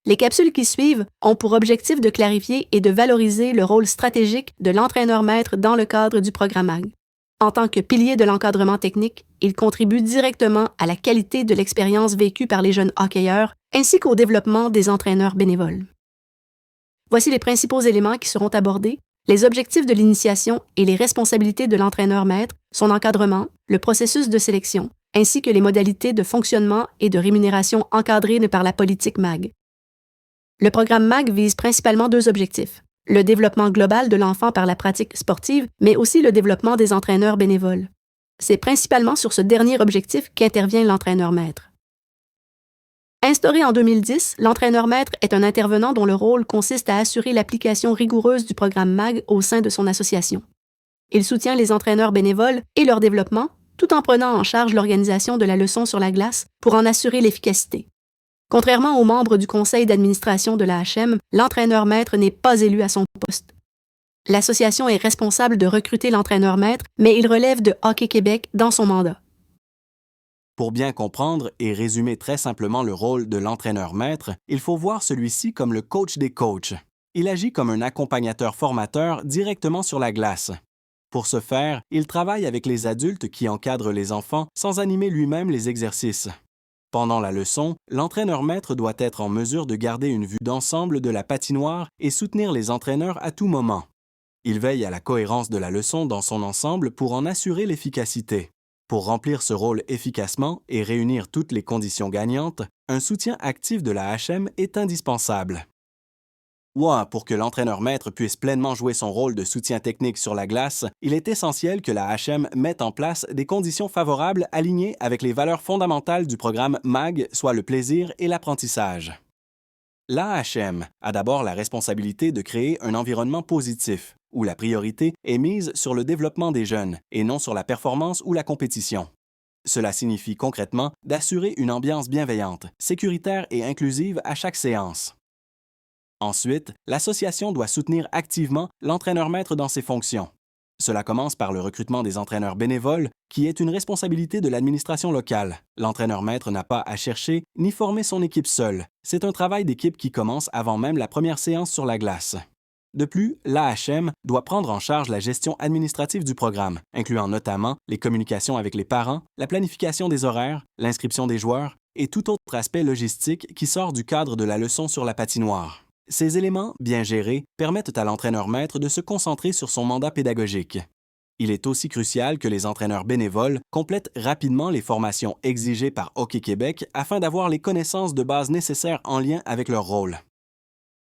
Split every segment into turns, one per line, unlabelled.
Les capsules qui suivent ont pour objectif de clarifier et de valoriser le rôle stratégique de l'entraîneur-maître dans le cadre du programme MAG. En tant que pilier de l'encadrement technique, il contribue directement à la qualité de l'expérience vécue par les jeunes hockeyeurs ainsi qu'au développement des entraîneurs bénévoles. Voici les principaux éléments qui seront abordés: les objectifs de l'initiation et les responsabilités de l'entraîneur-maître, son encadrement, le processus de sélection, ainsi que les modalités de fonctionnement et de rémunération encadrées par la politique MAG. Le programme MAG vise principalement deux objectifs: le développement global de l'enfant par la pratique sportive, mais aussi le développement des entraîneurs bénévoles. C'est principalement sur ce dernier objectif qu'intervient l'entraîneur-maître. Instauré en 2010, l'entraîneur-maître est un intervenant dont le rôle consiste à assurer l'application rigoureuse du programme MAG au sein de son association. Il soutient les entraîneurs bénévoles et leur développement, tout en prenant en charge l'organisation de la leçon sur la glace pour en assurer l'efficacité. Contrairement aux membres du conseil d'administration de l'AHM, l'entraîneur-maître n'est pas élu à son poste. L'association est responsable de recruter l'entraîneur-maître, mais il relève de Hockey Québec dans son mandat.
Pour bien comprendre et résumer très simplement le rôle de l'entraîneur-maître, il faut voir celui-ci comme le coach des coachs. Il agit comme un accompagnateur-formateur directement sur la glace. Pour ce faire, il travaille avec les adultes qui encadrent les enfants sans animer lui-même les exercices. Pendant la leçon, l'entraîneur-maître doit être en mesure de garder une vue d'ensemble de la patinoire et soutenir les entraîneurs à tout moment. Il veille à la cohérence de la leçon dans son ensemble pour en assurer l'efficacité. Pour remplir ce rôle efficacement et réunir toutes les conditions gagnantes, un soutien actif de la HM est indispensable. Pour que l'entraîneur-maître puisse pleinement jouer son rôle de soutien technique sur la glace, il est essentiel que la HM mette en place des conditions favorables alignées avec les valeurs fondamentales du programme MAG, soit le plaisir et l'apprentissage. L'AHM a d'abord la responsabilité de créer un environnement positif, où la priorité est mise sur le développement des jeunes et non sur la performance ou la compétition. Cela signifie concrètement d'assurer une ambiance bienveillante, sécuritaire et inclusive à chaque séance. Ensuite, l'association doit soutenir activement l'entraîneur-maître dans ses fonctions. Cela commence par le recrutement des entraîneurs bénévoles, qui est une responsabilité de l'administration locale. L'entraîneur-maître n'a pas à chercher ni former son équipe seul. C'est un travail d'équipe qui commence avant même la première séance sur la glace. De plus, l'AHM doit prendre en charge la gestion administrative du programme, incluant notamment les communications avec les parents, la planification des horaires, l'inscription des joueurs et tout autre aspect logistique qui sort du cadre de la leçon sur la patinoire. Ces éléments, bien gérés, permettent à l'entraîneur-maître de se concentrer sur son mandat pédagogique. Il est aussi crucial que les entraîneurs bénévoles complètent rapidement les formations exigées par Hockey Québec afin d'avoir les connaissances de base nécessaires en lien avec leur rôle.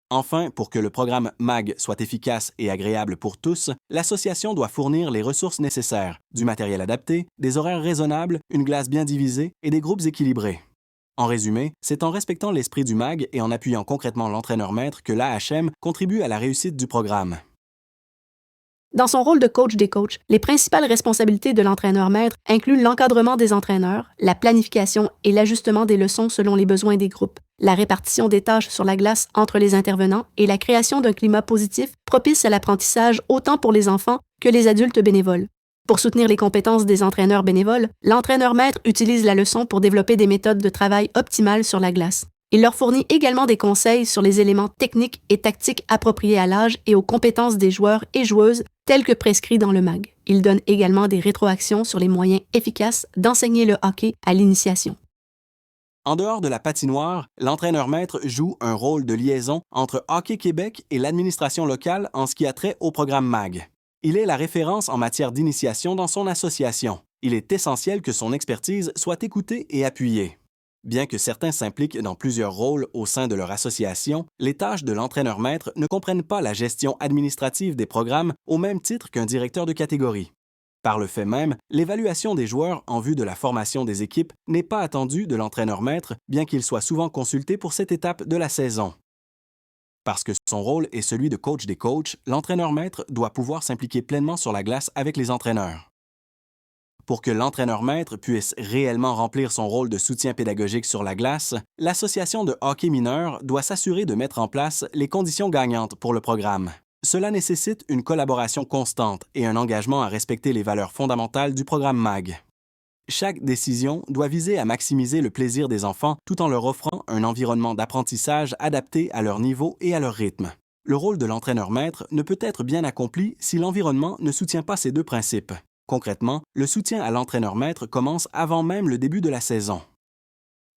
Enfin, pour que le programme MAG soit efficace et agréable pour tous, l'association doit fournir les ressources nécessaires, du matériel adapté, des horaires raisonnables, une glace bien divisée et des groupes équilibrés. En résumé, c'est en respectant l'esprit du MAG et en appuyant concrètement l'entraîneur-maître que l'AHM contribue à la réussite du programme.
Dans son rôle de coach des coachs, les principales responsabilités de l'entraîneur-maître incluent l'encadrement des entraîneurs, la planification et l'ajustement des leçons selon les besoins des groupes, la répartition des tâches sur la glace entre les intervenants et la création d'un climat positif propice à l'apprentissage autant pour les enfants que les adultes bénévoles. Pour soutenir les compétences des entraîneurs bénévoles, l'entraîneur-maître utilise la leçon pour développer des méthodes de travail optimales sur la glace. Il leur fournit également des conseils sur les éléments techniques et tactiques appropriés à l'âge et aux compétences des joueurs et joueuses tels que prescrits dans le MAG. Il donne également des rétroactions sur les moyens efficaces d'enseigner le hockey à l'initiation.
En dehors de la patinoire, l'entraîneur-maître joue un rôle de liaison entre Hockey Québec et l'administration locale en ce qui a trait au programme MAG. Il est la référence en matière d'initiation dans son association. Il est essentiel que son expertise soit écoutée et appuyée. Bien que certains s'impliquent dans plusieurs rôles au sein de leur association, les tâches de l'entraîneur-maître ne comprennent pas la gestion administrative des programmes au même titre qu'un directeur de catégorie. Par le fait même, l'évaluation des joueurs en vue de la formation des équipes n'est pas attendue de l'entraîneur-maître, bien qu'il soit souvent consulté pour cette étape de la saison. Parce que son rôle est celui de coach des coachs, l'entraîneur-maître doit pouvoir s'impliquer pleinement sur la glace avec les entraîneurs. Pour que l'entraîneur-maître puisse réellement remplir son rôle de soutien pédagogique sur la glace, l'association de hockey mineur doit s'assurer de mettre en place les conditions gagnantes pour le programme. Cela nécessite une collaboration constante et un engagement à respecter les valeurs fondamentales du programme MAG. Chaque décision doit viser à maximiser le plaisir des enfants tout en leur offrant un environnement d'apprentissage adapté à leur niveau et à leur rythme. Le rôle de l'entraîneur-maître ne peut être bien accompli si l'environnement ne soutient pas ces deux principes. Concrètement, le soutien à l'entraîneur-maître commence avant même le début de la saison.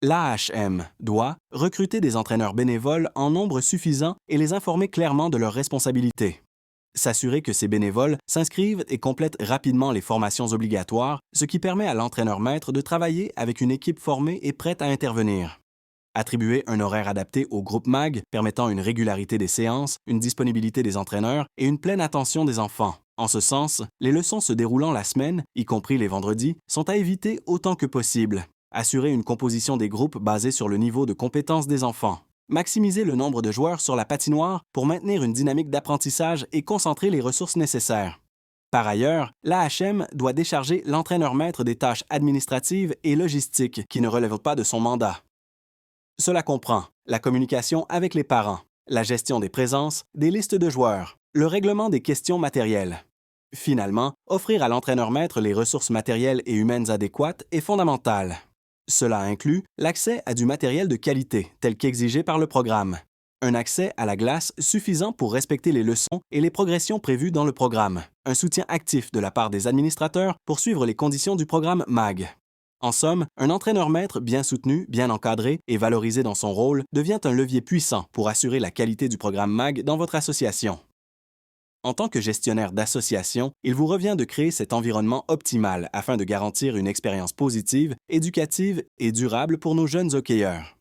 L'AHM doit recruter des entraîneurs bénévoles en nombre suffisant et les informer clairement de leurs responsabilités. S'assurer que ces bénévoles s'inscrivent et complètent rapidement les formations obligatoires, ce qui permet à l'entraîneur-maître de travailler avec une équipe formée et prête à intervenir. Attribuer un horaire adapté au groupe MAG permettant une régularité des séances, une disponibilité des entraîneurs et une pleine attention des enfants. En ce sens, les leçons se déroulant la semaine, y compris les vendredis, sont à éviter autant que possible. Assurer une composition des groupes basée sur le niveau de compétence des enfants. Maximiser le nombre de joueurs sur la patinoire pour maintenir une dynamique d'apprentissage et concentrer les ressources nécessaires. Par ailleurs, l'AHM doit décharger l'entraîneur-maître des tâches administratives et logistiques qui ne relèvent pas de son mandat. Cela comprend la communication avec les parents, la gestion des présences, des listes de joueurs, le règlement des questions matérielles. Finalement, offrir à l'entraîneur-maître les ressources matérielles et humaines adéquates est fondamental. Cela inclut l'accès à du matériel de qualité, tel qu'exigé par le programme, un accès à la glace suffisant pour respecter les leçons et les progressions prévues dans le programme, un soutien actif de la part des administrateurs pour suivre les conditions du programme MAG. En somme, un entraîneur-maître bien soutenu, bien encadré et valorisé dans son rôle devient un levier puissant pour assurer la qualité du programme MAG dans votre association. En tant que gestionnaire d'association, il vous revient de créer cet environnement optimal afin de garantir une expérience positive, éducative et durable pour nos jeunes hockeyeurs.